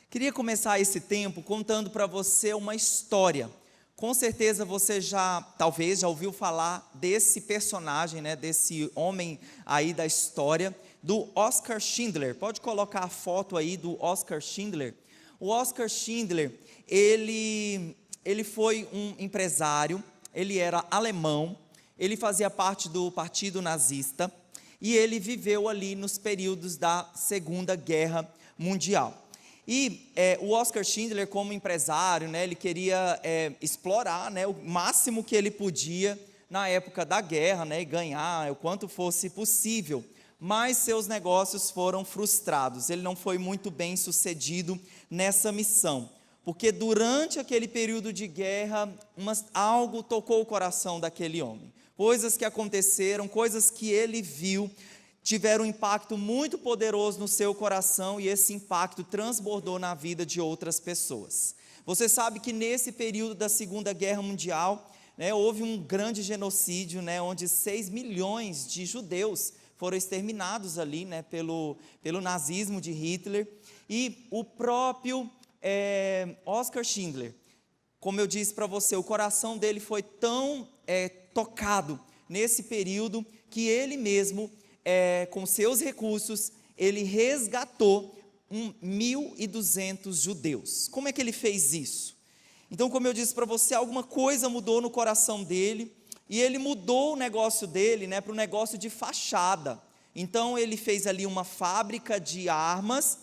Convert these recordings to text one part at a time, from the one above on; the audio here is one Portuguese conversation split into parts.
Queria começar esse tempo contando para você uma história. Com certeza você talvez já ouviu falar desse personagem, desse homem aí da história, do Oskar Schindler. Pode colocar a foto aí do Oskar Schindler. O Oskar Schindler, ele foi um empresário, ele era alemão, ele fazia parte do Partido Nazista e ele viveu ali nos períodos da Segunda Guerra Mundial. E o Oskar Schindler, como empresário, ele queria explorar o máximo que ele podia na época da guerra, e ganhar o quanto fosse possível. Mas seus negócios foram frustrados, ele não foi muito bem sucedido nessa missão. Porque durante aquele período de guerra, algo tocou o coração daquele homem. Coisas que aconteceram, coisas que ele viu, tiveram um impacto muito poderoso no seu coração e esse impacto transbordou na vida de outras pessoas. Você sabe que nesse período da Segunda Guerra Mundial, houve um grande genocídio, onde 6 milhões de judeus foram exterminados ali, pelo nazismo de Hitler. E o próprio Oskar Schindler, como eu disse para você, o coração dele foi tão tocado nesse período que ele mesmo, com seus recursos, ele resgatou 1.200 judeus. Como é que ele fez isso? Então, como eu disse para você, alguma coisa mudou no coração dele, e ele mudou o negócio dele, para um negócio de fachada. Então, ele fez ali uma fábrica de armas,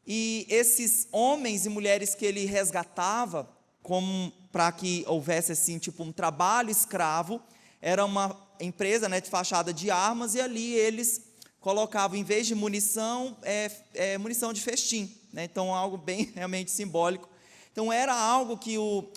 e esses homens e mulheres que ele resgatava, como para que houvesse assim, tipo um trabalho escravo, era uma empresa de fachada de armas, e ali eles colocavam, em vez de munição, munição de festim, então algo bem realmente simbólico. Então era algo que o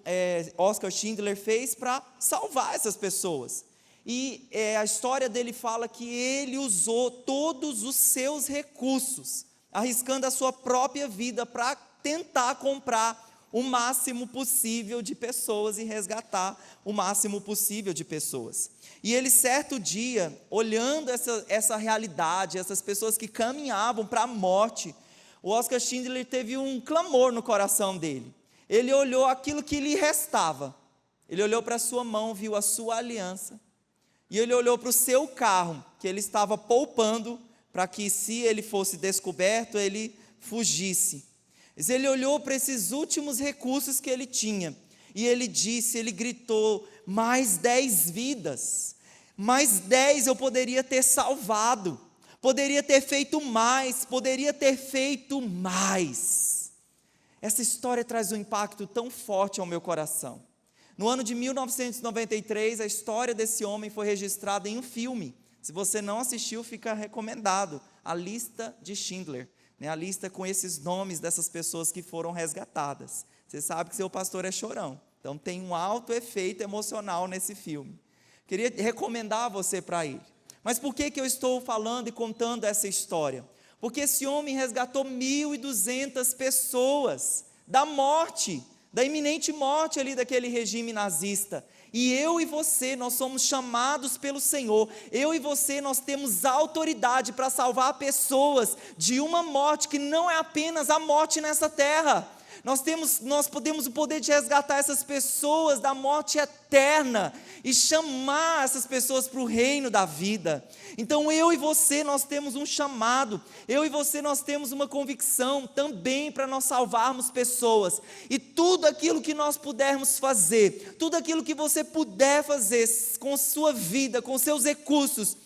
Oskar Schindler fez para salvar essas pessoas, e a história dele fala que ele usou todos os seus recursos, arriscando a sua própria vida para tentar comprar o máximo possível de pessoas e resgatar o máximo possível de pessoas. E ele, certo dia, olhando essa realidade, essas pessoas que caminhavam para a morte, o Oskar Schindler teve um clamor no coração dele. Ele olhou aquilo que lhe restava. Ele olhou para a sua mão, viu a sua aliança. E ele olhou para o seu carro, que ele estava poupando, para que, se ele fosse descoberto, ele fugisse. Mas ele olhou para esses últimos recursos que ele tinha, e ele gritou: mais 10 vidas, mais 10 eu poderia ter salvado, poderia ter feito mais, Essa história traz um impacto tão forte ao meu coração. No ano de 1993, a história desse homem foi registrada em um filme. Se você não assistiu, fica recomendado, A Lista de Schindler, a lista com esses nomes dessas pessoas que foram resgatadas. Você sabe que seu pastor é chorão, então tem um alto efeito emocional nesse filme. Queria recomendar você para ele. Mas por que eu estou falando e contando essa história? Porque esse homem resgatou 1.200 pessoas da morte, da iminente morte ali daquele regime nazista. E eu e você, nós somos chamados pelo Senhor. Eu e você, nós temos autoridade para salvar pessoas de uma morte que não é apenas a morte nessa terra. Nós podemos o poder de resgatar essas pessoas da morte eterna e chamar essas pessoas para o reino da vida. Então eu e você, nós temos um chamado, eu e você, nós temos uma convicção também para nós salvarmos pessoas. E tudo aquilo que nós pudermos fazer, tudo aquilo que você puder fazer com sua vida, com seus recursos,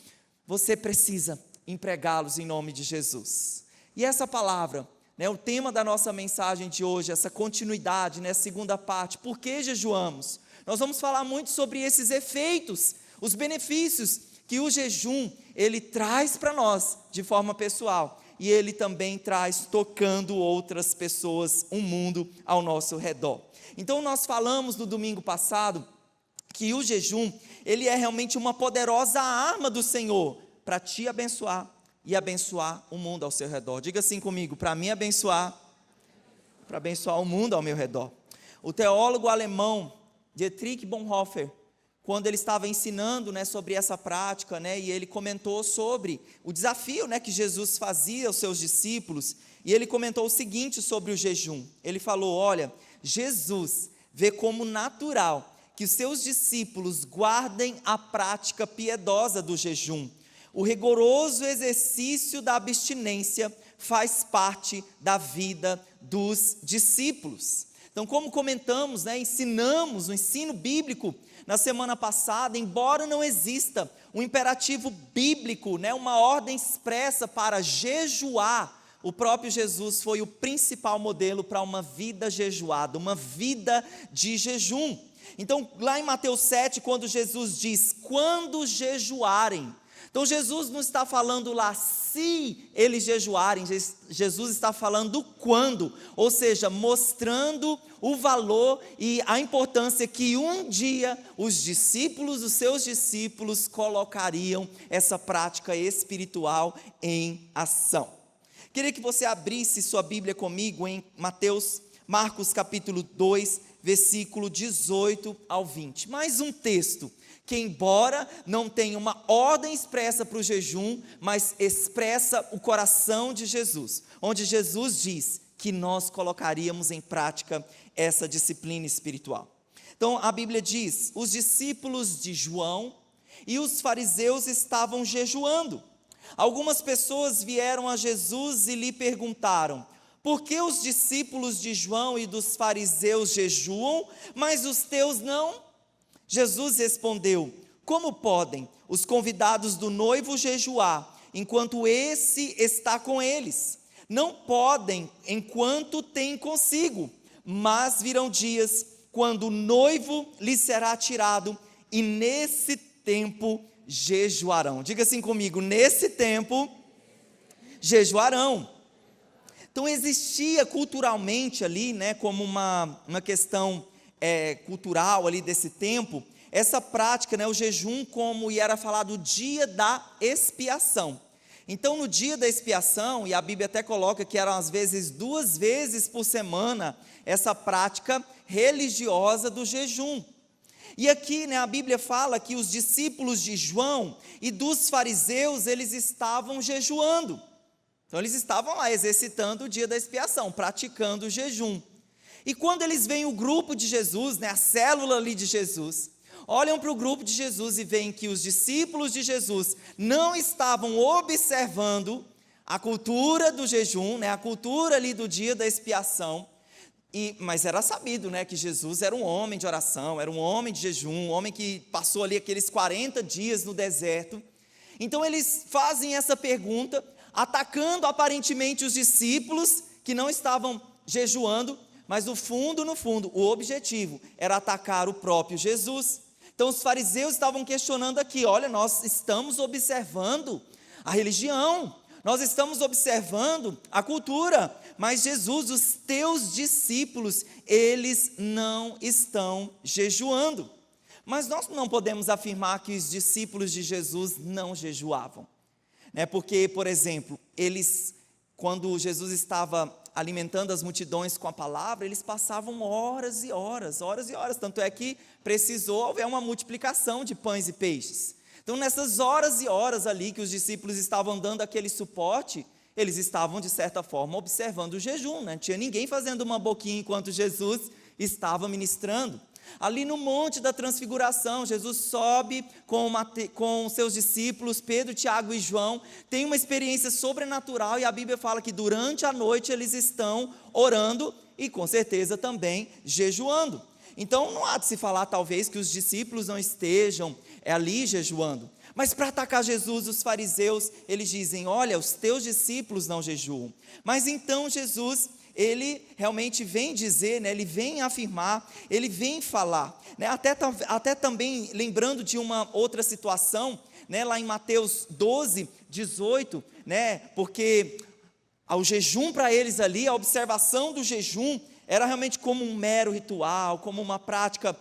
você precisa empregá-los em nome de Jesus. E essa palavra, o tema da nossa mensagem de hoje, essa continuidade, segunda parte, por que jejuamos? Nós vamos falar muito sobre esses efeitos, os benefícios que o jejum, ele traz para nós de forma pessoal, e ele também traz tocando outras pessoas, um mundo ao nosso redor. Então nós falamos no domingo passado, que o jejum, ele é realmente uma poderosa arma do Senhor, para te abençoar, e abençoar o mundo ao seu redor. Diga assim comigo: para mim abençoar, para abençoar o mundo ao meu redor. O teólogo alemão Dietrich Bonhoeffer, quando ele estava ensinando sobre essa prática, e ele comentou sobre o desafio que Jesus fazia aos seus discípulos, e ele comentou o seguinte sobre o jejum. Ele falou: olha, Jesus vê como natural que os seus discípulos guardem a prática piedosa do jejum. O rigoroso exercício da abstinência faz parte da vida dos discípulos. Então, como comentamos, ensinamos o ensino bíblico na semana passada, embora não exista um imperativo bíblico, uma ordem expressa para jejuar, o próprio Jesus foi o principal modelo para uma vida jejuada, uma vida de jejum. Então, lá em Mateus 7, quando Jesus diz, quando jejuarem, então Jesus não está falando lá se eles jejuarem, Jesus está falando quando, ou seja, mostrando o valor e a importância que um dia os seus discípulos colocariam essa prática espiritual em ação. Queria que você abrisse sua Bíblia comigo em Marcos capítulo 2, versículo 18 ao 20. Mais um texto que, embora não tenha uma ordem expressa para o jejum, mas expressa o coração de Jesus, onde Jesus diz que nós colocaríamos em prática essa disciplina espiritual. Então a Bíblia diz: os discípulos de João e os fariseus estavam jejuando. Algumas pessoas vieram a Jesus e lhe perguntaram: por que os discípulos de João e dos fariseus jejuam, mas os teus não? Jesus respondeu: como podem os convidados do noivo jejuar, enquanto esse está com eles? Não podem enquanto tem consigo, mas virão dias quando o noivo lhes será tirado, e nesse tempo jejuarão. Diga assim comigo: nesse tempo jejuarão. Então existia culturalmente ali, como uma questão cultural ali desse tempo, essa prática, o jejum, como era falado, o dia da expiação. Então no dia da expiação, e a Bíblia até coloca que eram às vezes 2 vezes por semana, essa prática religiosa do jejum. E aqui, a Bíblia fala que os discípulos de João e dos fariseus, eles estavam jejuando. Então eles estavam lá exercitando o dia da expiação, praticando o jejum. E quando eles veem o grupo de Jesus, a célula ali de Jesus, olham para o grupo de Jesus e veem que os discípulos de Jesus não estavam observando a cultura do jejum, a cultura ali do dia da expiação, mas era sabido, que Jesus era um homem de oração, era um homem de jejum, um homem que passou ali aqueles 40 dias no deserto. Então eles fazem essa pergunta, atacando aparentemente os discípulos que não estavam jejuando, mas no fundo, o objetivo era atacar o próprio Jesus. Então os fariseus estavam questionando aqui: olha, nós estamos observando a religião, nós estamos observando a cultura, mas Jesus, os teus discípulos, eles não estão jejuando. Mas nós não podemos afirmar que os discípulos de Jesus não jejuavam, porque, por exemplo, quando Jesus estava alimentando as multidões com a palavra, eles passavam horas e horas, tanto é que precisou haver uma multiplicação de pães e peixes. Então nessas horas e horas ali que os discípulos estavam dando aquele suporte, eles estavam de certa forma observando o jejum, não tinha ninguém fazendo uma boquinha enquanto Jesus estava ministrando. Ali no Monte da Transfiguração, Jesus sobe com seus discípulos, Pedro, Tiago e João, tem uma experiência sobrenatural, e a Bíblia fala que durante a noite eles estão orando e com certeza também jejuando. Então não há de se falar talvez que os discípulos não estejam ali jejuando, mas para atacar Jesus, os fariseus, eles dizem: olha, os teus discípulos não jejuam. Mas então Jesus, ele realmente vem dizer, ele vem afirmar, ele vem falar, até também lembrando de uma outra situação, lá em Mateus 12, 18, porque o jejum para eles ali, a observação do jejum, era realmente como um mero ritual, como uma prática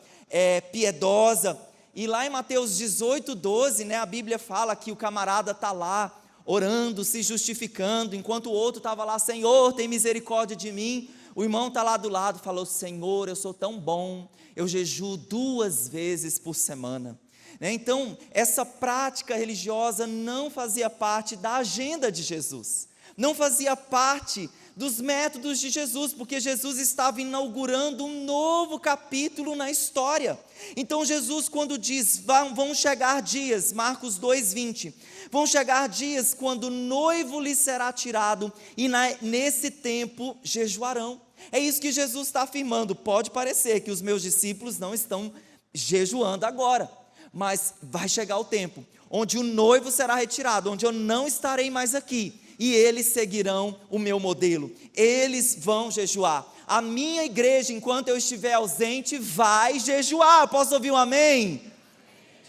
piedosa. E lá em Mateus 18, 12, a Bíblia fala que o camarada está lá, orando, se justificando, enquanto o outro estava lá: Senhor, tem misericórdia de mim. O irmão está lá do lado, falou: Senhor, eu sou tão bom, eu jejuo 2 vezes por semana. Então, essa prática religiosa não fazia parte da agenda de Jesus, não fazia parte dos métodos de Jesus, porque Jesus estava inaugurando um novo capítulo na história. Então Jesus, quando diz, vão chegar dias, Marcos 2:20, vão chegar dias quando o noivo lhe será tirado, e nesse tempo jejuarão. É isso que Jesus está afirmando. Pode parecer que os meus discípulos não estão jejuando agora, mas vai chegar o tempo onde o noivo será retirado, onde eu não estarei mais aqui, e eles seguirão o meu modelo, eles vão jejuar. A minha igreja, enquanto eu estiver ausente, vai jejuar. Posso ouvir um amém?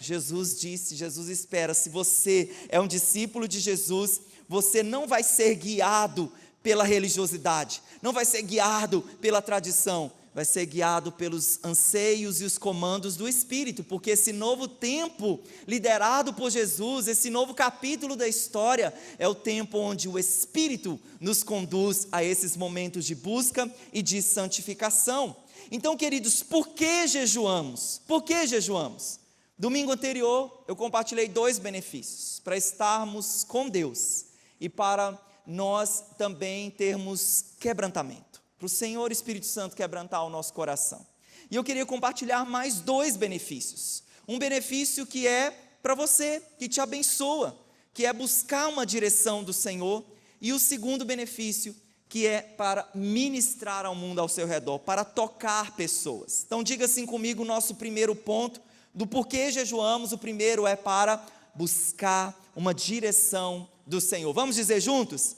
Jesus disse, Jesus espera, se você é um discípulo de Jesus, você não vai ser guiado pela religiosidade, não vai ser guiado pela tradição, vai ser guiado pelos anseios e os comandos do Espírito, porque esse novo tempo liderado por Jesus, esse novo capítulo da história, é o tempo onde o Espírito nos conduz a esses momentos de busca e de santificação. Então, queridos, por que jejuamos? Por que jejuamos? Domingo anterior, eu compartilhei 2 benefícios, para estarmos com Deus e para nós também termos quebrantamento, para o Senhor Espírito Santo quebrantar o nosso coração. E eu queria compartilhar mais 2 benefícios. Um benefício que é para você, que te abençoa, que é buscar uma direção do Senhor. E o segundo benefício, que é para ministrar ao mundo ao seu redor, para tocar pessoas. Então diga assim comigo o nosso primeiro ponto, do porquê jejuamos. O primeiro é para buscar uma direção do Senhor. Vamos dizer juntos?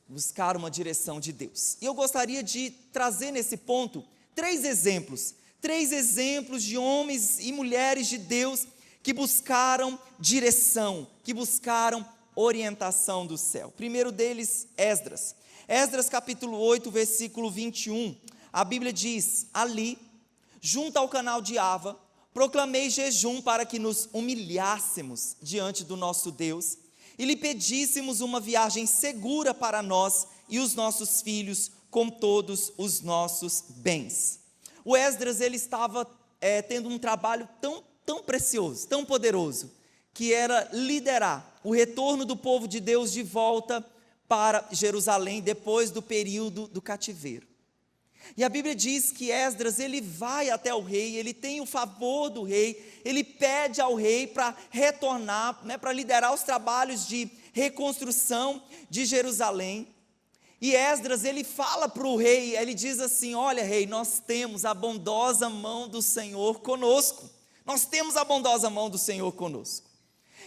Buscar uma direção de Deus. E eu gostaria de trazer nesse ponto 3 exemplos de homens e mulheres de Deus que buscaram direção, que buscaram orientação do céu. O primeiro deles, Esdras. Esdras capítulo 8, versículo 21, a Bíblia diz, ali, junto ao canal de Ava, proclamei jejum para que nos humilhássemos diante do nosso Deus e lhe pedíssemos uma viagem segura para nós e os nossos filhos, com todos os nossos bens. O Esdras, ele estava tendo um trabalho tão precioso, tão poderoso, que era liderar o retorno do povo de Deus de volta para Jerusalém, depois do período do cativeiro. E a Bíblia diz que Esdras, ele vai até o rei, ele tem o favor do rei, ele pede ao rei para retornar, para liderar os trabalhos de reconstrução de Jerusalém. E Esdras, ele fala para o rei, ele diz assim, olha rei, nós temos a bondosa mão do Senhor conosco, nós temos a bondosa mão do Senhor conosco.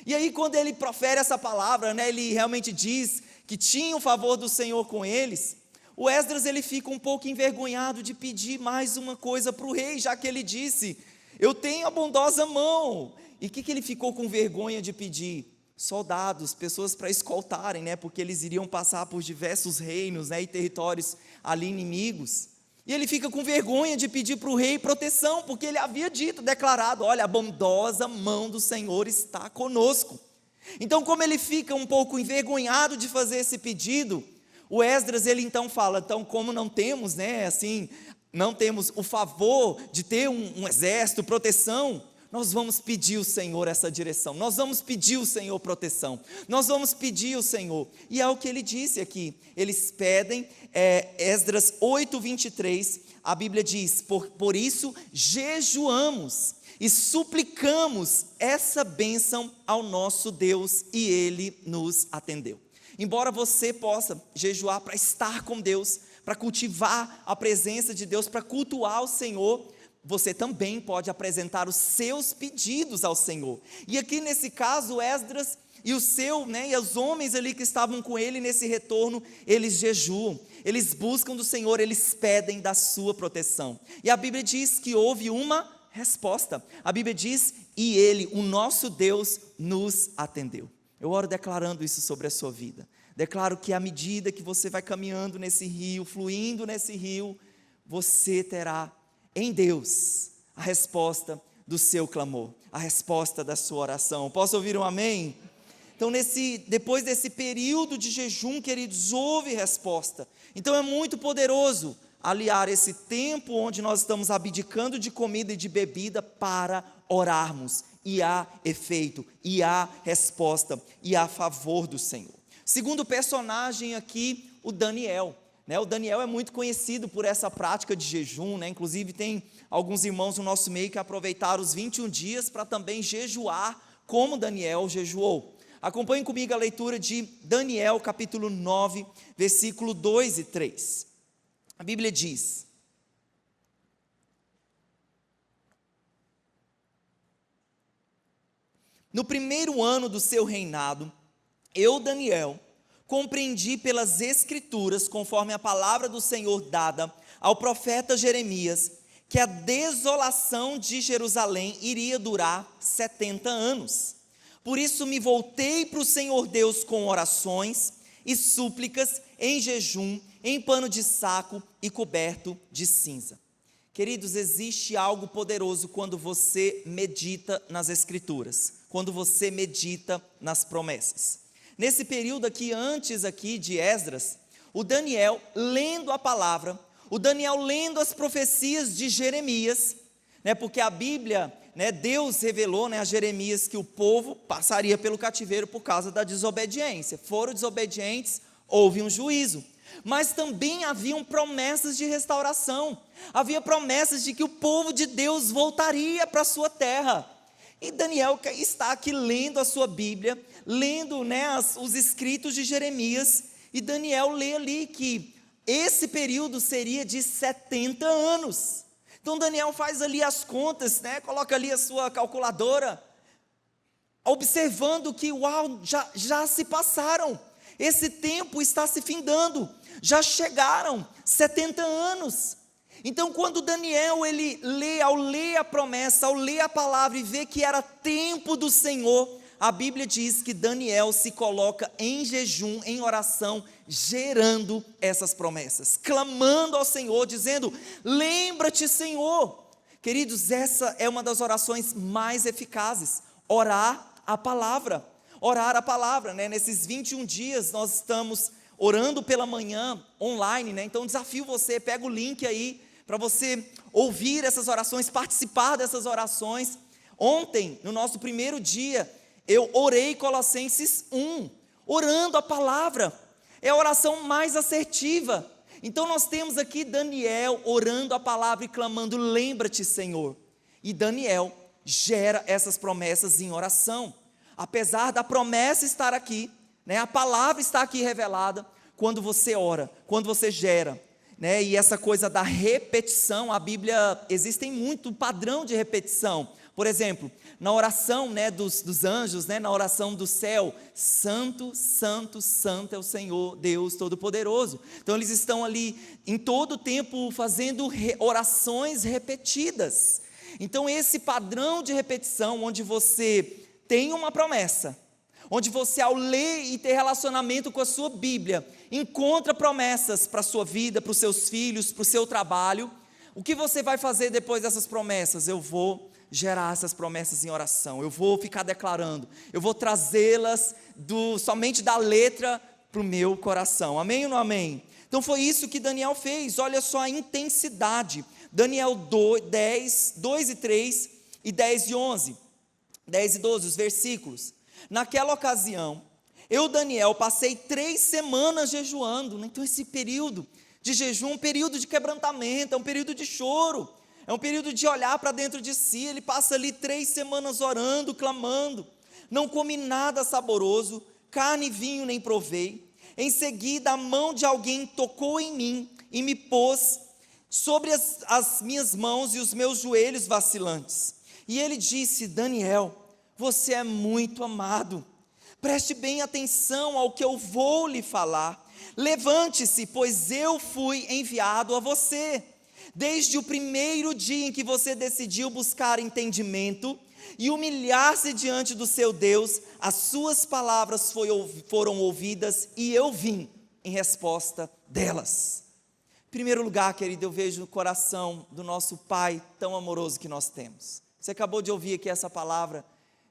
E aí quando ele profere essa palavra, ele realmente diz que tinha o favor do Senhor com eles. O Esdras, ele fica um pouco envergonhado de pedir mais uma coisa para o rei, já que ele disse, eu tenho a bondosa mão. E o que ele ficou com vergonha de pedir? Soldados, pessoas para escoltarem, porque eles iriam passar por diversos reinos, e territórios ali inimigos. E ele fica com vergonha de pedir para o rei proteção, porque ele havia dito, declarado, olha, a bondosa mão do Senhor está conosco. Então, como ele fica um pouco envergonhado de fazer esse pedido, o Esdras, ele então fala, então como não temos, não temos o favor de ter um exército, proteção, nós vamos pedir ao Senhor essa direção, nós vamos pedir ao Senhor proteção, nós vamos pedir ao Senhor, e é o que ele disse aqui, eles pedem, Esdras 8:23, a Bíblia diz, por isso jejuamos e suplicamos essa bênção ao nosso Deus, e Ele nos atendeu. Embora você possa jejuar para estar com Deus, para cultivar a presença de Deus, para cultuar o Senhor, você também pode apresentar os seus pedidos ao Senhor. E aqui nesse caso, Esdras e e os homens ali que estavam com ele nesse retorno, eles jejuam, eles buscam do Senhor, eles pedem da sua proteção. E a Bíblia diz que houve uma resposta. A Bíblia diz, e Ele, o nosso Deus, nos atendeu. Eu oro declarando isso sobre a sua vida. Declaro que à medida que você vai caminhando nesse rio, fluindo nesse rio, você terá em Deus a resposta do seu clamor, a resposta da sua oração. Posso ouvir um amém? Então, depois desse período de jejum, queridos, houve resposta. Então é muito poderoso aliar esse tempo onde nós estamos abdicando de comida e de bebida para orarmos. E há efeito, e há resposta, e há favor do Senhor. Segundo personagem aqui, o Daniel. O Daniel é muito conhecido por essa prática de jejum, inclusive tem alguns irmãos no nosso meio que aproveitaram os 21 dias para também jejuar, como Daniel jejuou. Acompanhe comigo a leitura de Daniel, capítulo 9, versículo 2 e 3. A Bíblia diz: no primeiro ano do seu reinado, eu, Daniel, compreendi pelas Escrituras, conforme a palavra do Senhor dada ao profeta Jeremias, que a desolação de Jerusalém iria durar 70 anos. Por isso me voltei para o Senhor Deus com orações e súplicas, em jejum, em pano de saco e coberto de cinza. Queridos, existe algo poderoso quando você medita nas Escrituras, quando você medita nas promessas. Nesse período aqui, antes aqui de Esdras, o Daniel lendo a palavra, o Daniel lendo as profecias de Jeremias, porque a Bíblia, Deus revelou a Jeremias que o povo passaria pelo cativeiro por causa da desobediência. Foram desobedientes, houve um juízo. Mas também haviam promessas de restauração, havia promessas de que o povo de Deus voltaria para a sua terra. E Daniel está aqui lendo a sua Bíblia, lendo os escritos de Jeremias, e Daniel lê ali que esse período seria de 70 anos. Então Daniel faz ali as contas, coloca ali a sua calculadora, observando que já se passaram, esse tempo está se findando, já chegaram 70 anos. Então quando Daniel ele ao ler a promessa, ao ler a palavra e vê que era tempo do Senhor, a Bíblia diz que Daniel se coloca em jejum, em oração, gerando essas promessas, clamando ao Senhor, dizendo: lembra-te, Senhor. Queridos, essa é uma das orações mais eficazes, orar a palavra, nesses 21 dias nós estamos orando pela manhã, online, então desafio você, pega o link aí, para você ouvir essas orações, participar dessas orações. Ontem, no nosso primeiro dia, eu orei Colossenses 1, orando a palavra, é a oração mais assertiva. Então nós temos aqui Daniel orando a palavra e clamando: lembra-te, Senhor. E Daniel gera essas promessas em oração, apesar da promessa estar aqui, a palavra está aqui revelada. Quando você ora, quando você gera, e essa coisa da repetição, a Bíblia, existe muito padrão de repetição. Por exemplo, na oração dos anjos, na oração do céu: santo, santo, santo é o Senhor Deus Todo-Poderoso. Então eles estão ali em todo o tempo fazendo orações repetidas. Então esse padrão de repetição, onde você tem uma promessa, onde você, ao ler e ter relacionamento com a sua Bíblia, encontra promessas para a sua vida, para os seus filhos, para o seu trabalho. O que você vai fazer depois dessas promessas? Eu vou gerar essas promessas em oração, eu vou ficar declarando, eu vou trazê-las somente da letra para o meu coração. Amém ou não amém? Então foi isso que Daniel fez. Olha só a intensidade. Daniel 10, 2 e 3 e 10 e 11, 10 e 12, os versículos. Naquela ocasião, eu, Daniel, passei 3 semanas jejuando. Então esse período de jejum, um período de quebrantamento, é um período de choro, é um período de olhar para dentro de si. Ele passa ali 3 semanas orando, clamando. Não comi nada saboroso, carne e vinho nem provei. Em seguida, a mão de alguém tocou em mim e me pôs sobre as minhas mãos e os meus joelhos vacilantes. E ele disse: Daniel, você é muito amado. Preste bem atenção ao que eu vou lhe falar. Levante-se, pois eu fui enviado a você. Desde o primeiro dia em que você decidiu buscar entendimento e humilhar-se diante do seu Deus, as suas palavras foram ouvidas e eu vim em resposta delas. Em primeiro lugar, querido, eu vejo no coração do nosso Pai tão amoroso que nós temos. Você acabou de ouvir aqui essa palavra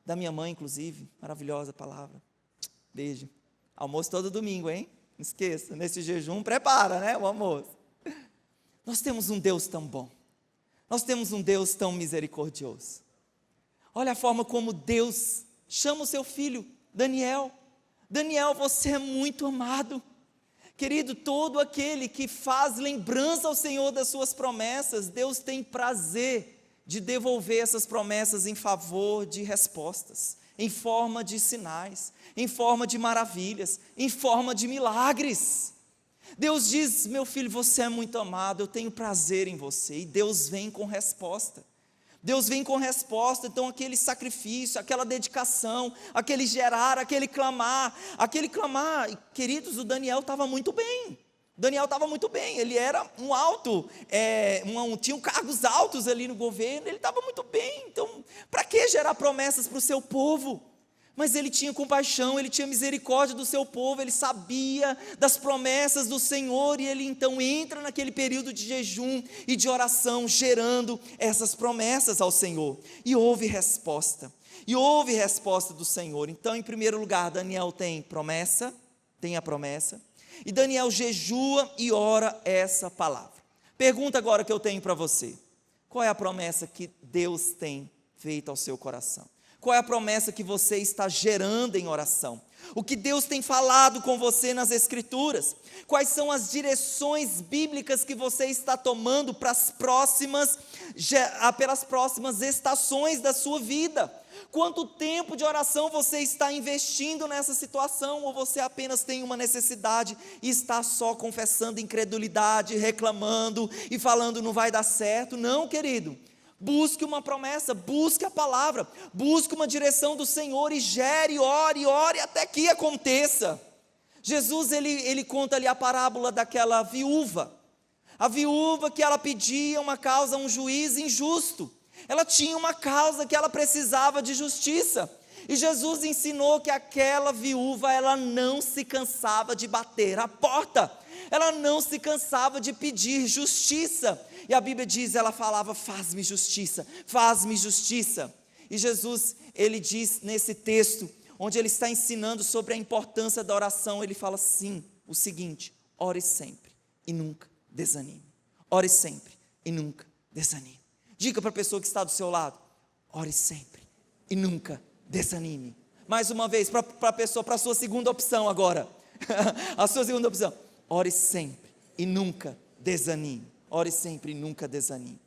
da minha mãe, inclusive, maravilhosa palavra. Beijo. Almoço todo domingo, hein? Não esqueça, nesse jejum, prepara, o almoço. Nós temos um Deus tão bom, nós temos um Deus tão misericordioso. Olha a forma como Deus chama o seu filho, Daniel, Daniel, você é muito amado. Querido, todo aquele que faz lembrança ao Senhor das suas promessas, Deus tem prazer de devolver essas promessas em favor de respostas, em forma de sinais, em forma de maravilhas, em forma de milagres. Deus diz: meu filho, você é muito amado, eu tenho prazer em você. E Deus vem com resposta. Deus vem com resposta. Então aquele sacrifício, aquela dedicação, aquele gerar, aquele clamar, queridos, o Daniel estava muito bem. Daniel estava muito bem, ele era um alto, tinha cargos altos ali no governo, ele estava muito bem. Então, para que gerar promessas para o seu povo? Mas ele tinha compaixão, ele tinha misericórdia do seu povo, ele sabia das promessas do Senhor, e ele então entra naquele período de jejum e de oração, gerando essas promessas ao Senhor, e houve resposta do Senhor. Então, em primeiro lugar, Daniel tem a promessa, e Daniel jejua e ora essa palavra. Pergunta agora que eu tenho para você: qual é a promessa que Deus tem feito ao seu coração? Qual é a promessa que você está gerando em oração? O que Deus tem falado com você nas Escrituras? Quais são as direções bíblicas que você está tomando pelas próximas estações da sua vida? Quanto tempo de oração você está investindo nessa situação? Ou você apenas tem uma necessidade e está só confessando incredulidade, reclamando e falando não vai dar certo? Não, querido. Busque uma promessa, busque a palavra, busque uma direção do Senhor e gere, ore até que aconteça. Jesus, ele conta ali a parábola daquela viúva, a viúva que ela pedia uma causa a um juiz injusto, ela tinha uma causa que ela precisava de justiça, e Jesus ensinou que aquela viúva, ela não se cansava de bater a porta, ela não se cansava de pedir justiça, e a Bíblia diz, ela falava: faz-me justiça, faz-me justiça. E Jesus, ele diz nesse texto, onde ele está ensinando sobre a importância da oração, ele fala assim, o seguinte: ore sempre e nunca desanime. Ore sempre e nunca desanime. Diga para a pessoa que está do seu lado: ore sempre e nunca desanime. Mais uma vez, para a pessoa, para a sua segunda opção agora. A sua segunda opção: ore sempre e nunca desanime. Ore sempre e nunca desanime.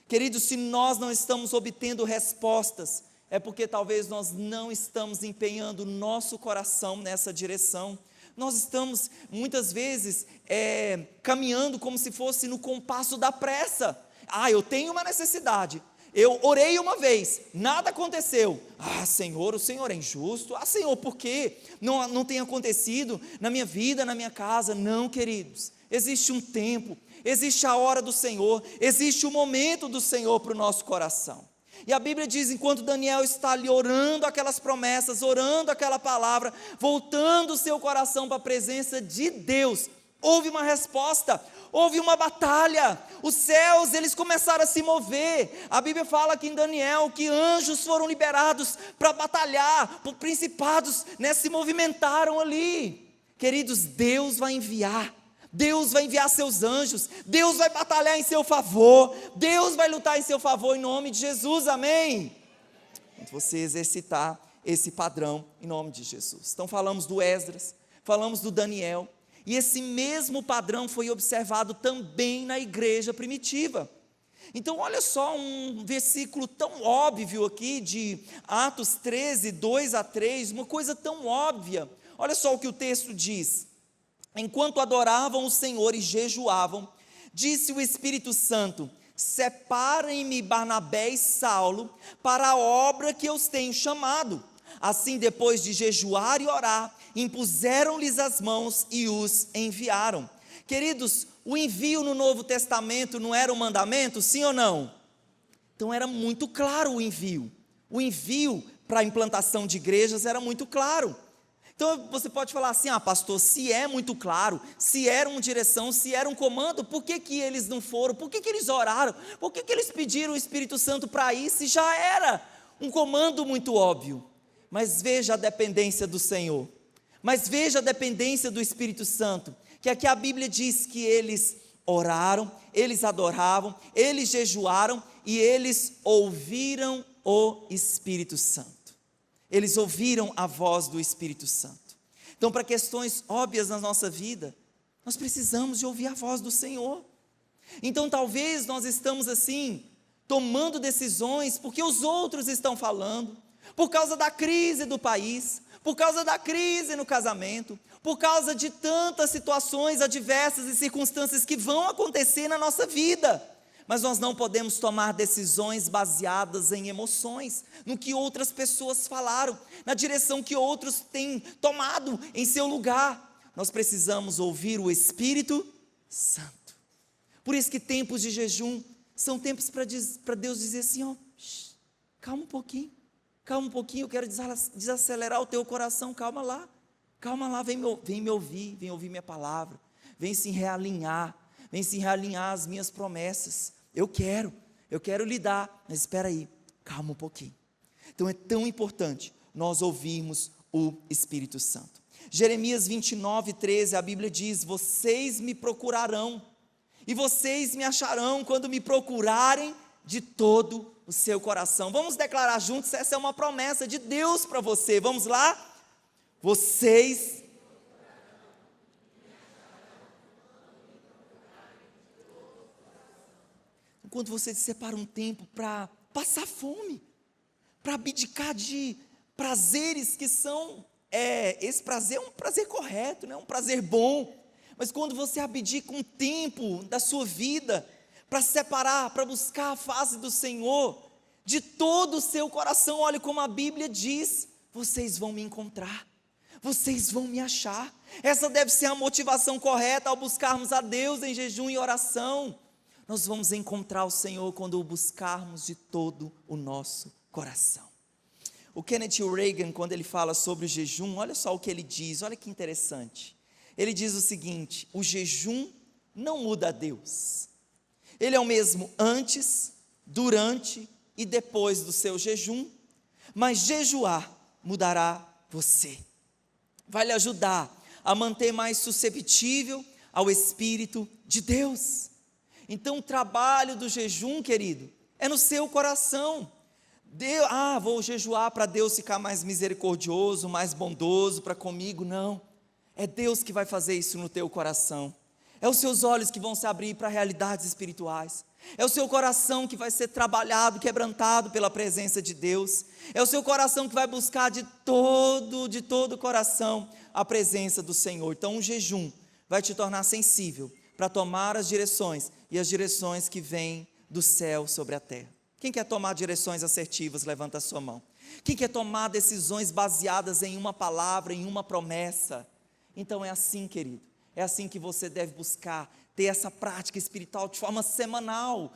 Queridos, se nós não estamos obtendo respostas, é porque talvez nós não estamos empenhando o nosso coração nessa direção. Nós estamos muitas vezes caminhando como se fosse no compasso da pressa. Eu tenho uma necessidade, eu orei uma vez, nada aconteceu. Senhor, o Senhor é injusto. Senhor, por quê? Não tem acontecido na minha vida, na minha casa. Não, queridos, existe um tempo, existe a hora do Senhor, existe o momento do Senhor para o nosso coração. E a Bíblia diz, enquanto Daniel está ali orando aquelas promessas, orando aquela palavra, voltando o seu coração para a presença de Deus, houve uma resposta, houve uma batalha, os céus, eles começaram a se mover. A Bíblia fala aqui em Daniel, que anjos foram liberados para batalhar, principados, se movimentaram ali. Queridos, Deus vai enviar seus anjos, Deus vai batalhar em seu favor, Deus vai lutar em seu favor, em nome de Jesus, amém? Quando você exercitar esse padrão, em nome de Jesus. Então falamos do Esdras, falamos do Daniel, e esse mesmo padrão foi observado também na igreja primitiva. Então olha só um versículo tão óbvio aqui, de Atos 13, 2-3, uma coisa tão óbvia. Olha só o que o texto diz: enquanto adoravam o Senhor e jejuavam, disse o Espírito Santo: separem-me Barnabé e Saulo para a obra que eu os tenho chamado. Assim, depois de jejuar e orar, impuseram-lhes as mãos e os enviaram. Queridos, o envio no Novo Testamento não era um mandamento, sim ou não? Então era muito claro o envio para a implantação de igrejas era muito claro. Então você pode falar assim: pastor, se é muito claro, se era uma direção, se era um comando, por que eles não foram? Por que eles oraram? Por que eles pediram o Espírito Santo para ir, se já era um comando muito óbvio? Mas veja a dependência do Senhor, mas veja a dependência do Espírito Santo, que aqui a Bíblia diz que eles oraram, eles adoravam, eles jejuaram e eles ouviram o Espírito Santo. Eles ouviram a voz do Espírito Santo. Então, para questões óbvias na nossa vida, nós precisamos de ouvir a voz do Senhor. Então, talvez nós estamos assim, tomando decisões porque os outros estão falando, por causa da crise do país, por causa da crise no casamento, por causa de tantas situações adversas e circunstâncias que vão acontecer na nossa vida. Mas nós não podemos tomar decisões baseadas em emoções, no que outras pessoas falaram, na direção que outros têm tomado em seu lugar. Nós precisamos ouvir o Espírito Santo. Por isso que tempos de jejum são tempos para Deus dizer assim, ó, calma um pouquinho, eu quero desacelerar o teu coração, calma lá, vem me ouvir, vem ouvir minha palavra, vem se realinhar as minhas promessas. Eu quero lhe dar, mas espera aí, calma um pouquinho. Então é tão importante nós ouvirmos o Espírito Santo. Jeremias 29:13, a Bíblia diz: vocês me procurarão, e vocês me acharão quando me procurarem de todo o seu coração. Vamos declarar juntos, essa é uma promessa de Deus para você, vamos lá? Vocês quando você separa um tempo para passar fome, para abdicar de prazeres que são, esse prazer é um prazer correto, um prazer bom, mas quando você abdica um tempo da sua vida, para separar, para buscar a face do Senhor, de todo o seu coração, olha como a Bíblia diz, vocês vão me encontrar, vocês vão me achar. Essa deve ser a motivação correta ao buscarmos a Deus em jejum e oração. Nós vamos encontrar o Senhor quando o buscarmos de todo o nosso coração. O Kenneth Reagan, quando ele fala sobre o jejum, olha só o que ele diz, olha que interessante. Ele diz o seguinte: o jejum não muda a Deus. Ele é o mesmo antes, durante e depois do seu jejum, mas jejuar mudará você. Vai lhe ajudar a manter mais susceptível ao Espírito de Deus. Então o trabalho do jejum, querido, é no seu coração. Vou jejuar para Deus ficar mais misericordioso, mais bondoso para comigo. Não, é Deus que vai fazer isso no teu coração. É os seus olhos que vão se abrir para realidades espirituais. É o seu coração que vai ser trabalhado, quebrantado pela presença de Deus. É o seu coração que vai buscar de todo o coração a presença do Senhor. Então o jejum vai te tornar sensível para tomar as direções, e as direções que vêm do céu sobre a terra. Quem quer tomar direções assertivas, levanta a sua mão. Quem quer tomar decisões baseadas em uma palavra, em uma promessa? Então é assim, querido, é assim que você deve buscar, ter essa prática espiritual de forma semanal,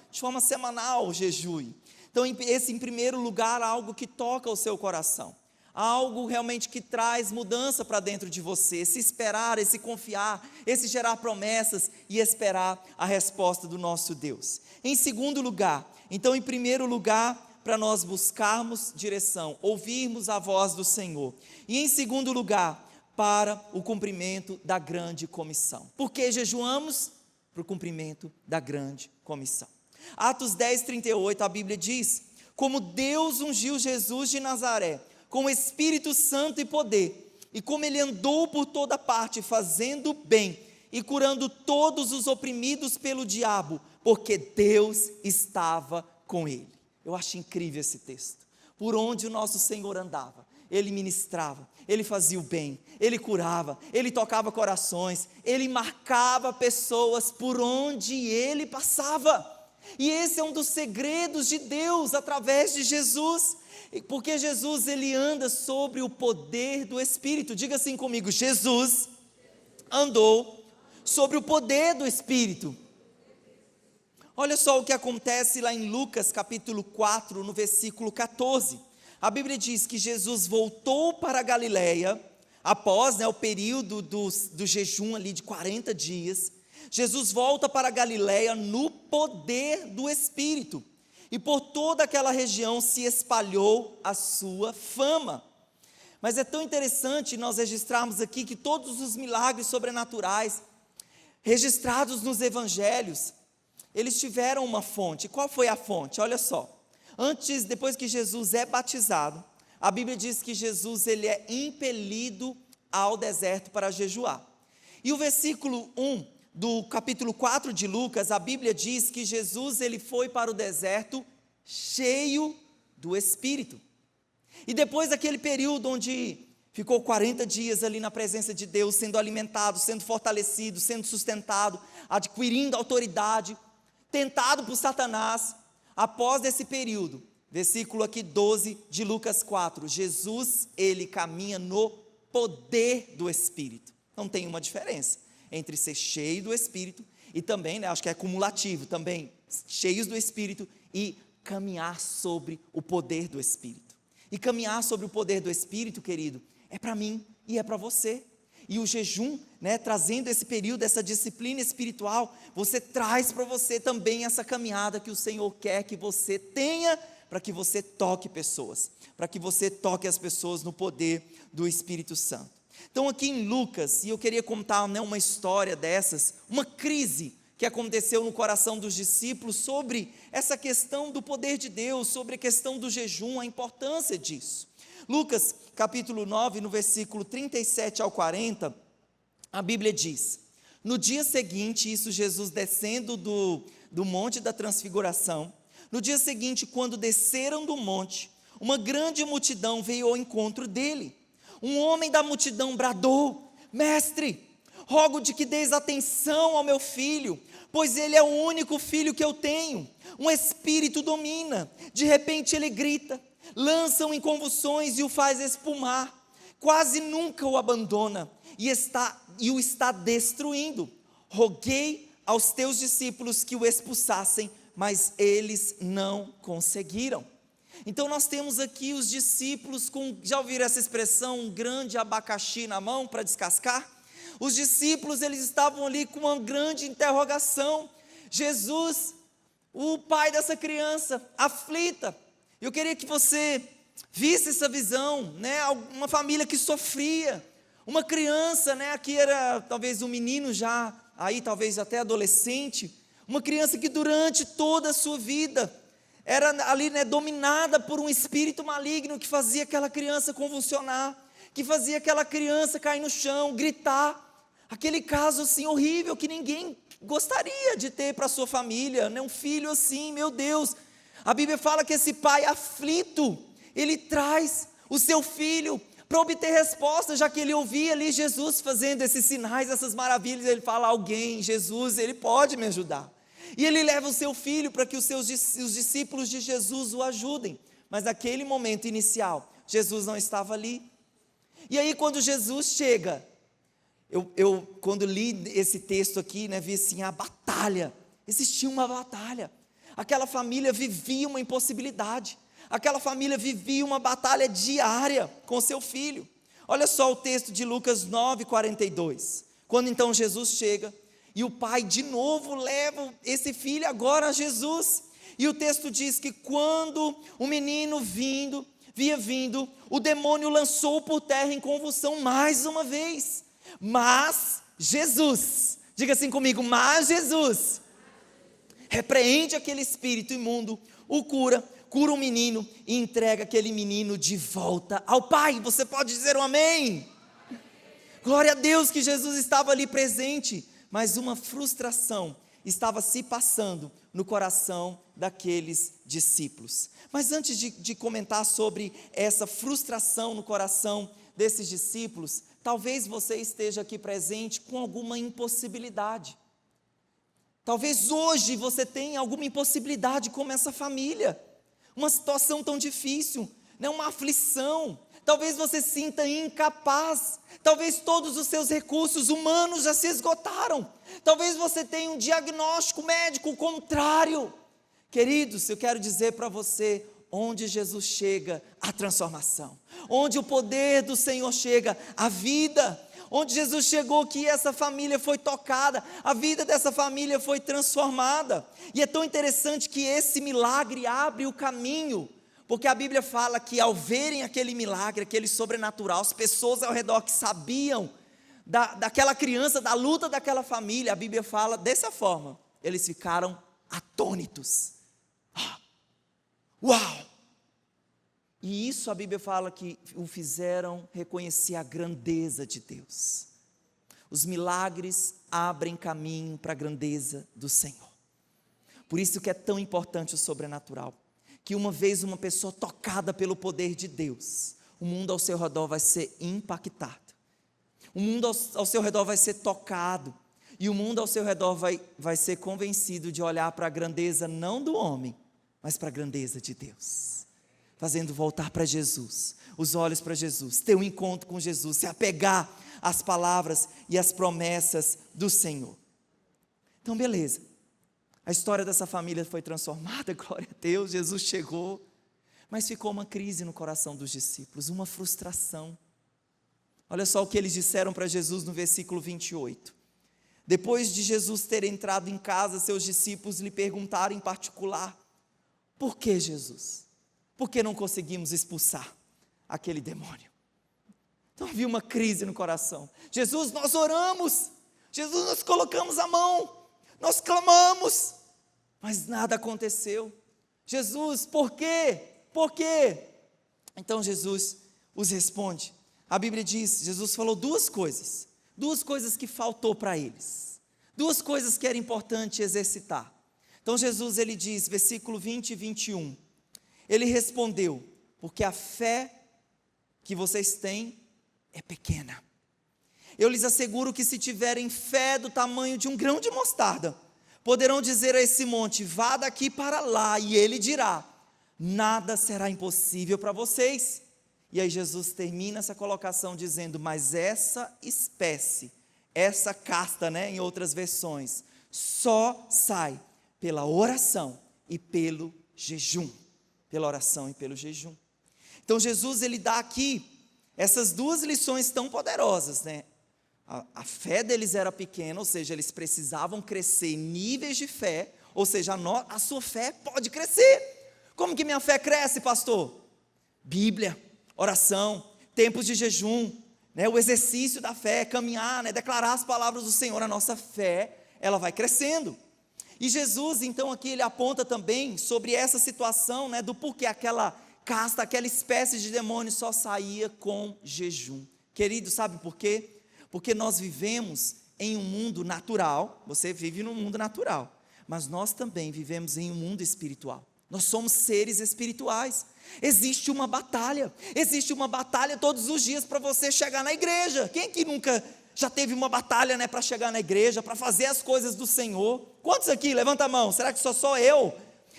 jejue. Então esse em primeiro lugar, algo que toca o seu coração, algo realmente que traz mudança para dentro de você, esse esperar, esse confiar, esse gerar promessas e esperar a resposta do nosso Deus. Em segundo lugar, então em primeiro lugar, para nós buscarmos direção, ouvirmos a voz do Senhor. E em segundo lugar, para o cumprimento da grande comissão. Por que jejuamos? Para o cumprimento da grande comissão. Atos 10:38, a Bíblia diz: como Deus ungiu Jesus de Nazaré com o Espírito Santo e poder, e como ele andou por toda parte, fazendo bem e curando todos os oprimidos pelo diabo, porque Deus estava com ele. Eu acho incrível esse texto. Por onde o nosso Senhor andava, ele ministrava, ele fazia o bem, ele curava, ele tocava corações, ele marcava pessoas por onde ele passava. E esse é um dos segredos de Deus através de Jesus, porque Jesus ele anda sobre o poder do Espírito. Diga assim comigo: Jesus andou sobre o poder do Espírito. Olha só o que acontece lá em Lucas capítulo 4, no versículo 14. A Bíblia diz que Jesus voltou para a Galileia, após o período do jejum ali de 40 dias, Jesus volta para a Galileia no poder do Espírito, e por toda aquela região se espalhou a sua fama. Mas é tão interessante nós registrarmos aqui que todos os milagres sobrenaturais registrados nos evangelhos, eles tiveram uma fonte. Qual foi a fonte? Olha só, depois que Jesus é batizado, a Bíblia diz que Jesus ele é impelido ao deserto para jejuar. E o versículo 1 do capítulo 4 de Lucas, a Bíblia diz que Jesus ele foi para o deserto cheio do Espírito. E depois daquele período onde ficou 40 dias ali na presença de Deus, sendo alimentado, sendo fortalecido, sendo sustentado, adquirindo autoridade, tentado por Satanás, após esse período, versículo aqui 12 de Lucas 4, Jesus, ele caminha no poder do Espírito. Então tem uma diferença entre ser cheio do Espírito e também, acho que é cumulativo também, cheios do Espírito e caminhar sobre o poder do Espírito. E caminhar sobre o poder do Espírito, querido, é para mim e é para você. E o jejum, trazendo esse período, essa disciplina espiritual, você traz para você também essa caminhada que o Senhor quer que você tenha, para que você toque pessoas, para que você toque as pessoas no poder do Espírito Santo. Então aqui em Lucas, e eu queria contar uma história dessas, uma crise que aconteceu no coração dos discípulos sobre essa questão do poder de Deus, sobre a questão do jejum, a importância disso. Lucas capítulo 9, no versículo 37 ao 40, a Bíblia diz: no dia seguinte, isso Jesus descendo do monte da transfiguração, no dia seguinte, quando desceram do monte, uma grande multidão veio ao encontro dele. Um homem da multidão bradou: mestre, rogo de que deis atenção ao meu filho, pois ele é o único filho que eu tenho. Um espírito domina, de repente ele grita, lança-o em convulsões e o faz espumar, quase nunca o abandona e o está destruindo. Roguei aos teus discípulos que o expulsassem, mas eles não conseguiram. Então nós temos aqui os discípulos já ouviram essa expressão, um grande abacaxi na mão para descascar? Os discípulos, eles estavam ali com uma grande interrogação. Jesus, o pai dessa criança, aflita. Eu queria que você visse essa visão, uma família que sofria, uma criança, que era talvez um menino já, aí talvez até adolescente, uma criança que durante toda a sua vida, era ali dominada por um espírito maligno que fazia aquela criança convulsionar, que fazia aquela criança cair no chão, gritar, aquele caso assim horrível que ninguém gostaria de ter para a sua família, um filho assim, meu Deus. A Bíblia fala que esse pai aflito, ele traz o seu filho para obter resposta, já que ele ouvia ali Jesus fazendo esses sinais, essas maravilhas, ele fala: alguém, Jesus, ele pode me ajudar. E ele leva o seu filho para que os discípulos de Jesus o ajudem. Mas naquele momento inicial, Jesus não estava ali. E aí quando Jesus chega, eu quando li esse texto aqui, vi assim, a batalha, existia uma batalha. Aquela família vivia uma impossibilidade. Aquela família vivia uma batalha diária com seu filho. Olha só o texto de Lucas 9, 42. Quando então Jesus chega, e o pai de novo leva esse filho agora a Jesus. E o texto diz que quando o menino via vindo, o demônio lançou por terra em convulsão mais uma vez. Mas Jesus, diga assim comigo, mas Jesus, repreende aquele espírito imundo, o cura o menino e entrega aquele menino de volta ao pai. Você pode dizer um amém? Glória a Deus que Jesus estava ali presente. Mas uma frustração estava se passando no coração daqueles discípulos. Mas antes de comentar sobre essa frustração no coração desses discípulos, talvez você esteja aqui presente com alguma impossibilidade. Talvez hoje você tenha alguma impossibilidade como essa família, uma situação tão difícil, uma aflição. Talvez você se sinta incapaz, talvez todos os seus recursos humanos já se esgotaram, talvez você tenha um diagnóstico médico contrário. Queridos, eu quero dizer para você, onde Jesus chega, a transformação, onde o poder do Senhor chega, a vida, onde Jesus chegou, que essa família foi tocada, a vida dessa família foi transformada. E é tão interessante que esse milagre abre o caminho, porque a Bíblia fala que ao verem aquele milagre, aquele sobrenatural, as pessoas ao redor que sabiam daquela criança, da luta daquela família, a Bíblia fala dessa forma, eles ficaram atônitos. Uau! E isso a Bíblia fala que o fizeram reconhecer a grandeza de Deus. Os milagres abrem caminho para a grandeza do Senhor. Por isso que é tão importante o sobrenatural. Que uma vez uma pessoa tocada pelo poder de Deus, o mundo ao seu redor vai ser impactado. O mundo ao seu redor vai ser tocado. E o mundo ao seu redor vai ser convencido de olhar para a grandeza não do homem, mas para a grandeza de Deus. Fazendo voltar para Jesus, os olhos para Jesus, ter um encontro com Jesus, se apegar às palavras e às promessas do Senhor. Então beleza, a história dessa família foi transformada, glória a Deus, Jesus chegou, mas ficou uma crise no coração dos discípulos, uma frustração. Olha só o que eles disseram para Jesus no versículo 28. Depois de Jesus ter entrado em casa, seus discípulos lhe perguntaram em particular: por que, Jesus? Por que não conseguimos expulsar aquele demônio? Então havia uma crise no coração. Jesus, nós oramos. Jesus, nós colocamos a mão. Nós clamamos. Mas nada aconteceu. Jesus, por quê? Por quê? Então Jesus os responde. A Bíblia diz, Jesus falou duas coisas que faltou para eles. Duas coisas que era importante exercitar. Então Jesus, ele diz, versículo 20 e 21. Ele respondeu: porque a fé que vocês têm é pequena. Eu lhes asseguro que se tiverem fé do tamanho de um grão de mostarda, poderão dizer a esse monte: vá daqui para lá, e ele dirá: nada será impossível para vocês. E aí Jesus termina essa colocação dizendo: mas essa espécie, essa casta, em outras versões, só sai pela oração e pelo jejum. Pela oração e pelo jejum. Então Jesus, ele dá aqui essas duas lições tão poderosas, A fé deles era pequena, ou seja, eles precisavam crescer em níveis de fé, ou seja, a sua fé pode crescer. Como que minha fé cresce, pastor? Bíblia, oração, tempos de jejum, o exercício da fé, caminhar, declarar as palavras do Senhor. A nossa fé, ela vai crescendo. E Jesus, então, aqui ele aponta também sobre essa situação, do porquê aquela casta, aquela espécie de demônio só saía com jejum. Querido, sabe por quê? Porque nós vivemos em um mundo natural, você vive num mundo natural, mas nós também vivemos em um mundo espiritual. Nós somos seres espirituais. Existe uma batalha todos os dias para você chegar na igreja. Quem que nunca já teve uma batalha, para chegar na igreja, para fazer as coisas do Senhor? Quantos aqui? Levanta a mão. Será que só eu?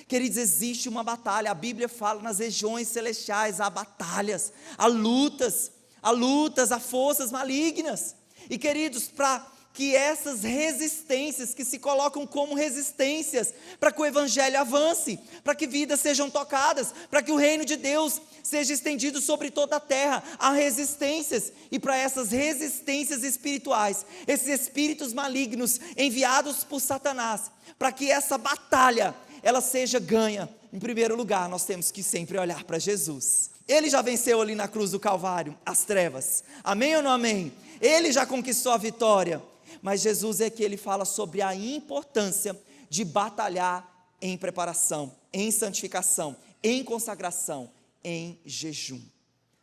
Queridos, existe uma batalha. A Bíblia fala nas regiões celestiais, há batalhas, há lutas, há forças malignas. E queridos, para que essas resistências, que se colocam como resistências, para que o Evangelho avance, para que vidas sejam tocadas, para que o reino de Deus seja estendido sobre toda a terra, há resistências, e para essas resistências espirituais, esses espíritos malignos enviados por Satanás, para que essa batalha, ela seja ganha, em primeiro lugar, nós temos que sempre olhar para Jesus. Ele já venceu ali na cruz do Calvário, as trevas, amém ou não amém? Ele já conquistou a vitória. Mas Jesus é que ele fala sobre a importância de batalhar em preparação, em santificação, em consagração, em jejum.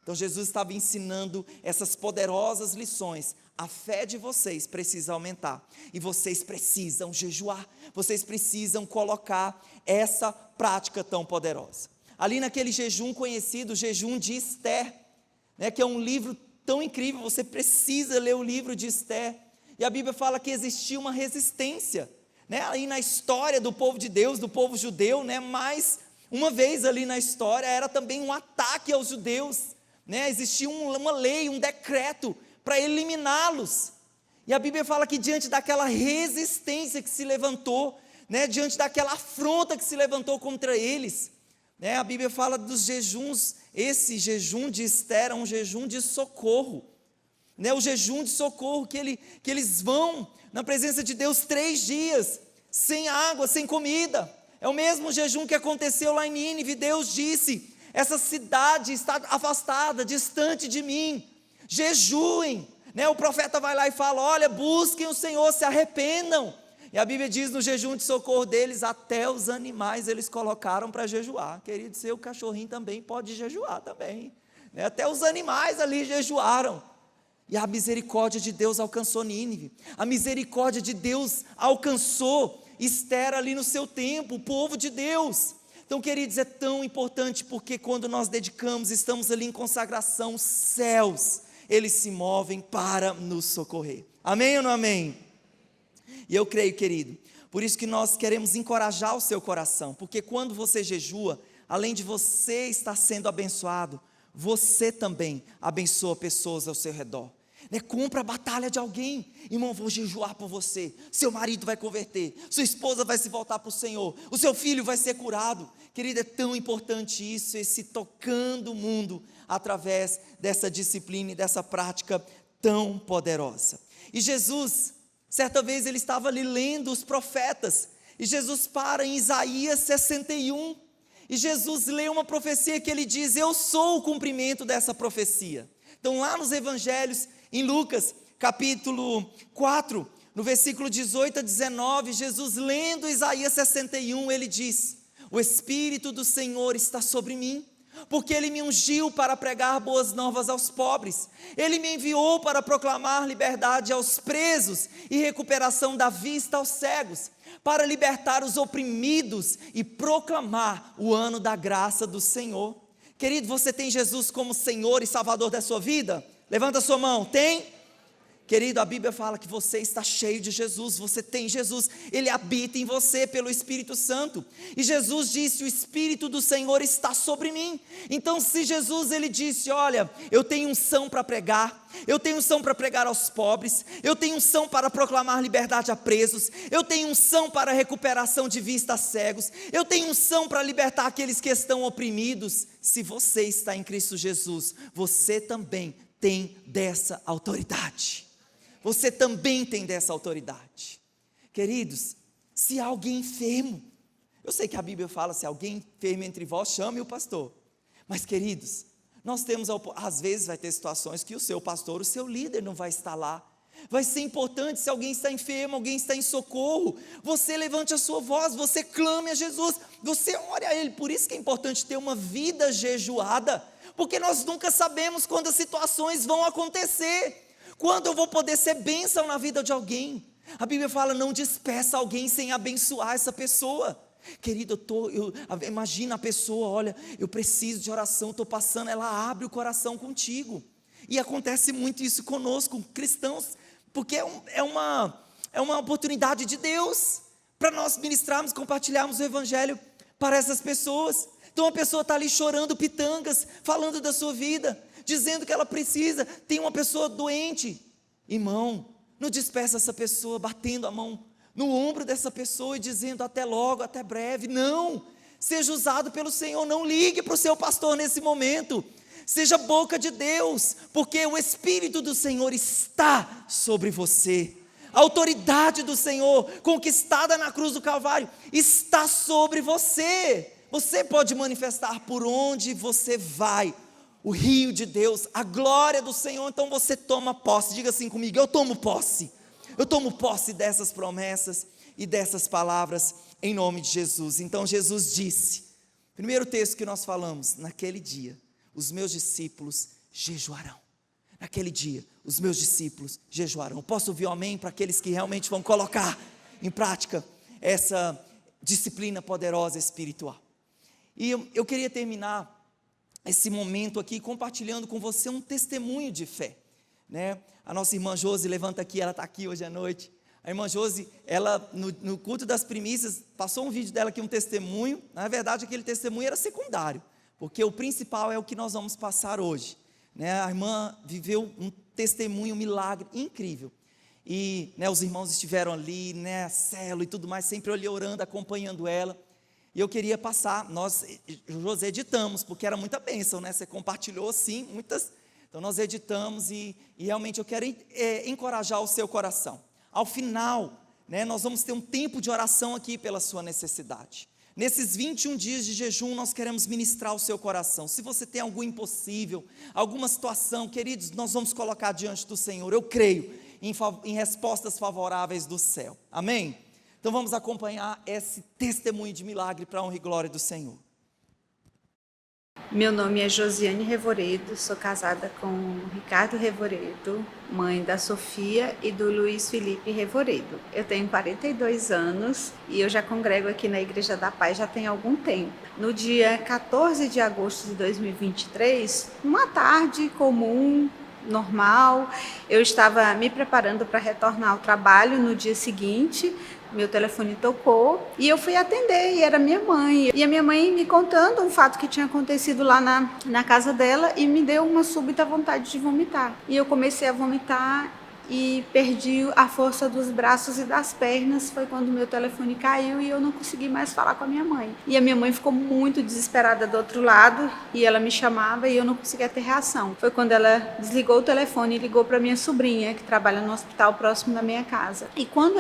Então Jesus estava ensinando essas poderosas lições. A fé de vocês precisa aumentar, e vocês precisam jejuar, vocês precisam colocar essa prática tão poderosa. Ali naquele jejum conhecido, o jejum de Esther, que é um livro tão incrível, você precisa ler o livro de Esther. E a Bíblia fala que existia uma resistência, aí na história do povo de Deus, do povo judeu, mas uma vez ali na história era também um ataque aos judeus, existia uma lei, um decreto para eliminá-los. E a Bíblia fala que diante daquela resistência que se levantou, diante daquela afronta que se levantou contra eles, a Bíblia fala dos jejuns. Esse jejum de Esther é um jejum de socorro, o jejum de socorro que eles vão na presença de Deus 3 dias, sem água, sem comida. É o mesmo jejum que aconteceu lá em Nínive. Deus disse: essa cidade está afastada, distante de mim, jejuem. O profeta vai lá e fala: olha, busquem o Senhor, se arrependam. E a Bíblia diz no jejum de socorro deles, até os animais eles colocaram para jejuar. Querido, seu cachorrinho também pode jejuar também, né? Até os animais ali jejuaram. E a misericórdia de Deus alcançou Nínive. A misericórdia de Deus alcançou Esther ali no seu tempo, o povo de Deus. Então, queridos, é tão importante porque quando nós dedicamos, estamos ali em consagração, os céus, eles se movem para nos socorrer. Amém ou não amém? E eu creio, querido, por isso que nós queremos encorajar o seu coração, porque quando você jejua, além de você estar sendo abençoado, você também abençoa pessoas ao seu redor. Compra a batalha de alguém, irmão, vou jejuar por você, seu marido vai converter, sua esposa vai se voltar para o Senhor, o seu filho vai ser curado. Querido, é tão importante isso, esse tocando o mundo, através dessa disciplina e dessa prática tão poderosa. E Jesus, certa vez ele estava ali lendo os profetas, e Jesus para em Isaías 61, e Jesus lê uma profecia que ele diz, eu sou o cumprimento dessa profecia. Então lá nos evangelhos, em Lucas capítulo 4, no versículo 18 a 19, Jesus lendo Isaías 61, ele diz, o Espírito do Senhor está sobre mim, porque Ele me ungiu para pregar boas novas aos pobres, Ele me enviou para proclamar liberdade aos presos e recuperação da vista aos cegos, para libertar os oprimidos e proclamar o ano da graça do Senhor. Querido, você tem Jesus como Senhor e Salvador da sua vida? Levanta a sua mão, tem? Querido, a Bíblia fala que você está cheio de Jesus, você tem Jesus, Ele habita em você pelo Espírito Santo, e Jesus disse, o Espírito do Senhor está sobre mim. Então se Jesus, Ele disse, olha, eu tenho unção para pregar, eu tenho unção para pregar aos pobres, eu tenho unção para proclamar liberdade a presos, eu tenho unção para recuperação de vista a cegos, eu tenho unção para libertar aqueles que estão oprimidos. Se você está em Cristo Jesus, você também tem dessa autoridade. Você também tem dessa autoridade. Queridos, se há alguém enfermo, eu sei que a Bíblia fala, se alguém enfermo entre vós, chame o pastor. Mas queridos, nós temos, às vezes vai ter situações que o seu pastor, o seu líder não vai estar lá. Vai ser importante, se alguém está enfermo, alguém está em socorro, você levante a sua voz, você clame a Jesus, você ore a Ele. Por isso que é importante ter uma vida jejuada, porque nós nunca sabemos quando as situações vão acontecer. Quando eu vou poder ser bênção na vida de alguém? A Bíblia fala, não despeça alguém sem abençoar essa pessoa. Querido, imagina a pessoa, olha, eu preciso de oração, estou passando, ela abre o coração contigo. E acontece muito isso conosco, cristãos, porque é uma oportunidade de Deus, para nós ministrarmos, compartilharmos o Evangelho para essas pessoas. Então a pessoa está ali chorando pitangas, falando da sua vida, dizendo que ela precisa, tem uma pessoa doente, irmão, não despeça essa pessoa, batendo a mão no ombro dessa pessoa e dizendo até logo, até breve. Não, seja usado pelo Senhor, não ligue para o seu pastor nesse momento, seja boca de Deus, porque o Espírito do Senhor está sobre você, a autoridade do Senhor, conquistada na cruz do Calvário, está sobre você. Você pode manifestar por onde você vai, o rio de Deus, a glória do Senhor. Então você toma posse, diga assim comigo, eu tomo posse dessas promessas e dessas palavras, em nome de Jesus. Então Jesus disse, primeiro texto que nós falamos, naquele dia, os meus discípulos jejuarão. Naquele dia, os meus discípulos jejuarão. Posso ouvir um amém para aqueles que realmente vão colocar em prática essa disciplina poderosa espiritual. E eu queria terminar esse momento aqui compartilhando com você um testemunho de fé, né? A nossa irmã Josi, levanta aqui, ela está aqui hoje à noite. A irmã Josi, ela no culto das primícias, passou um vídeo dela aqui, um testemunho. Na verdade aquele testemunho era secundário, porque o principal é o que nós vamos passar hoje, né? A irmã viveu um testemunho, um milagre incrível. E, né, os irmãos estiveram ali, né, a célula e tudo mais, sempre ali orando, acompanhando ela. E eu queria passar, nós, José, editamos, porque era muita bênção, né? Você compartilhou sim, muitas, então nós editamos e realmente eu quero encorajar o seu coração. Ao final, né, nós vamos ter um tempo de oração aqui pela sua necessidade. Nesses 21 dias de jejum, nós queremos ministrar o seu coração. Se você tem algum impossível, alguma situação, queridos, nós vamos colocar diante do Senhor. Eu creio em respostas favoráveis do céu. Amém? Então vamos acompanhar esse testemunho de milagre para a honra e glória do Senhor. Meu nome é Josiane Revoredo, sou casada com o Ricardo Revoredo, mãe da Sofia e do Luiz Felipe Revoredo. Eu tenho 42 anos e eu já congrego aqui na Igreja da Paz já tem algum tempo. No dia 14 de agosto de 2023, uma tarde comum, normal, eu estava me preparando para retornar ao trabalho no dia seguinte. Meu telefone tocou e eu fui atender e era minha mãe. E a minha mãe me contando um fato que tinha acontecido lá na casa dela e me deu uma súbita vontade de vomitar. E eu comecei a vomitar e perdi a força dos braços e das pernas. Foi quando meu telefone caiu e eu não consegui mais falar com a minha mãe. E a minha mãe ficou muito desesperada do outro lado e ela me chamava e eu não conseguia ter reação. Foi quando ela desligou o telefone e ligou para minha sobrinha, que trabalha no hospital próximo da minha casa. E quando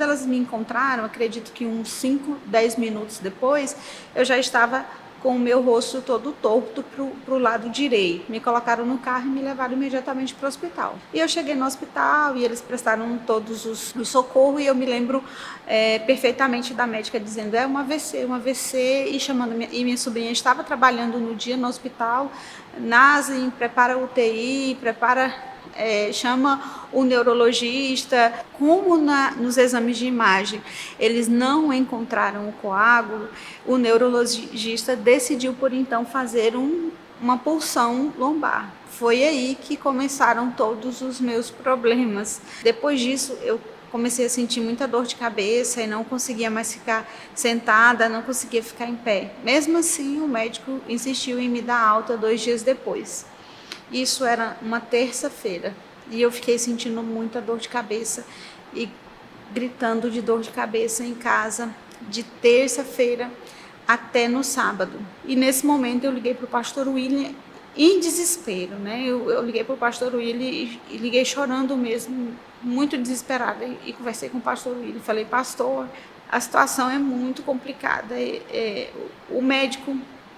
elas me encontraram, acredito que uns 5, 10 minutos depois, eu já estava com o meu rosto todo torto para o lado direito. Me colocaram no carro e me levaram imediatamente para o hospital. E eu cheguei no hospital e eles prestaram todos os socorro e eu me lembro perfeitamente da médica dizendo um AVC, e chamando minha sobrinha estava trabalhando no dia no hospital, Nasen, prepara UTI, chama o neurologista. Como nos exames de imagem eles não encontraram o coágulo, o neurologista decidiu por então fazer uma punção lombar. Foi aí que começaram todos os meus problemas. Depois disso eu comecei a sentir muita dor de cabeça e não conseguia mais ficar sentada, não conseguia ficar em pé. Mesmo assim, o médico insistiu em me dar alta 2 dias depois. Isso era uma terça-feira e eu fiquei sentindo muita dor de cabeça e gritando de dor de cabeça em casa de terça-feira até no sábado. E nesse momento eu liguei para o pastor William em desespero, né? Eu liguei para o pastor William e liguei chorando mesmo, muito desesperada, e conversei com o pastor William. Falei: pastor, a situação é muito complicada. O médico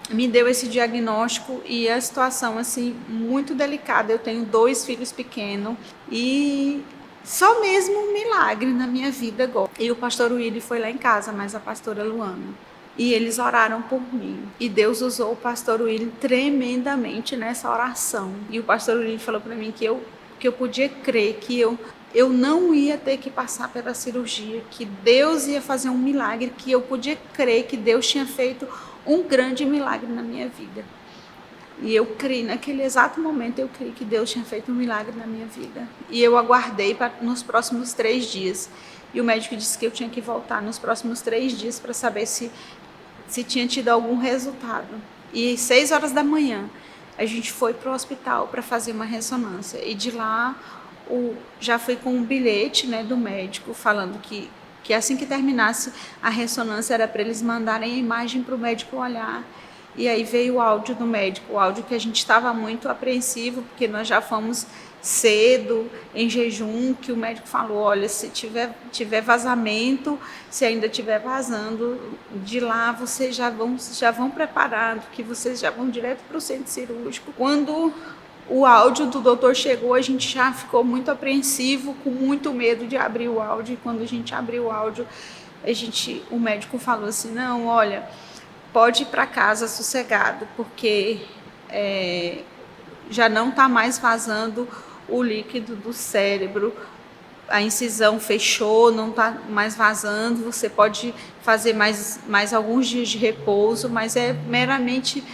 me deu esse diagnóstico e a situação assim muito delicada. Eu tenho 2 filhos pequenos e só mesmo um milagre na minha vida agora. E o pastor Willy foi lá em casa, mas a pastora Luana. E eles oraram por mim. E Deus usou o pastor Willy tremendamente nessa oração. E o pastor Willy falou para mim que eu podia crer que eu não ia ter que passar pela cirurgia, que Deus ia fazer um milagre, que eu podia crer que Deus tinha feito um grande milagre na minha vida. E eu criei, naquele exato momento, eu criei que Deus tinha feito um milagre na minha vida. E eu aguardei nos próximos 3 dias. E o médico disse que eu tinha que voltar nos próximos 3 dias para saber se tinha tido algum resultado. E 6 horas da manhã, a gente foi para o hospital para fazer uma ressonância. E de lá, já fui com um bilhete, né, do médico falando que assim que terminasse a ressonância era para eles mandarem a imagem para o médico olhar. E aí veio o áudio do médico, o áudio que a gente estava muito apreensivo, porque nós já fomos cedo, em jejum, que o médico falou: olha, se tiver vazamento, se ainda estiver vazando, de lá vocês já vão preparando, que vocês já vão direto para o centro cirúrgico. Quando o áudio do doutor chegou, a gente já ficou muito apreensivo, com muito medo de abrir o áudio. E quando a gente abriu o áudio, o médico falou assim: não, olha, pode ir para casa sossegado, porque já não está mais vazando o líquido do cérebro, a incisão fechou, não está mais vazando, você pode fazer mais alguns dias de repouso, mas é meramente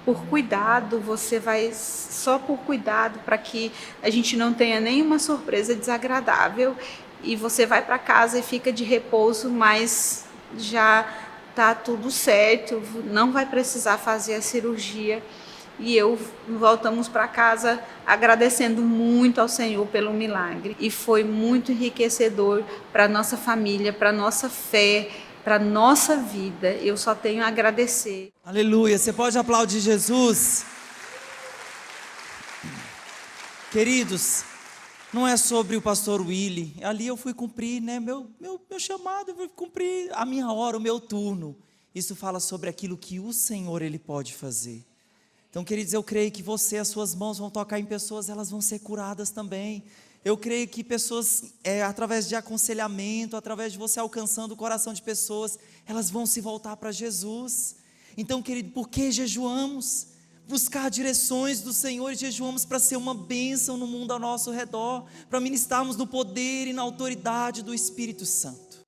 por cuidado, você vai só por cuidado, para que a gente não tenha nenhuma surpresa desagradável, e você vai para casa e fica de repouso, mas já está tudo certo, não vai precisar fazer a cirurgia. E voltamos para casa agradecendo muito ao Senhor pelo milagre. E foi muito enriquecedor para a nossa família, para a nossa fé, para a nossa vida. Eu só tenho a agradecer. Aleluia, você pode aplaudir Jesus? Queridos, não é sobre o pastor Willy. Ali eu fui cumprir, né, meu chamado, eu fui cumprir a minha hora, o meu turno. Isso fala sobre aquilo que o Senhor, Ele pode fazer. Então, queridos, eu creio que as suas mãos vão tocar em pessoas, elas vão ser curadas também. Eu creio que pessoas, através de aconselhamento, através de você alcançando o coração de pessoas, elas vão se voltar para Jesus. Então, querido, por que jejuamos? Buscar direções do Senhor, e jejuamos para ser uma bênção no mundo ao nosso redor, para ministrarmos no poder e na autoridade do Espírito Santo.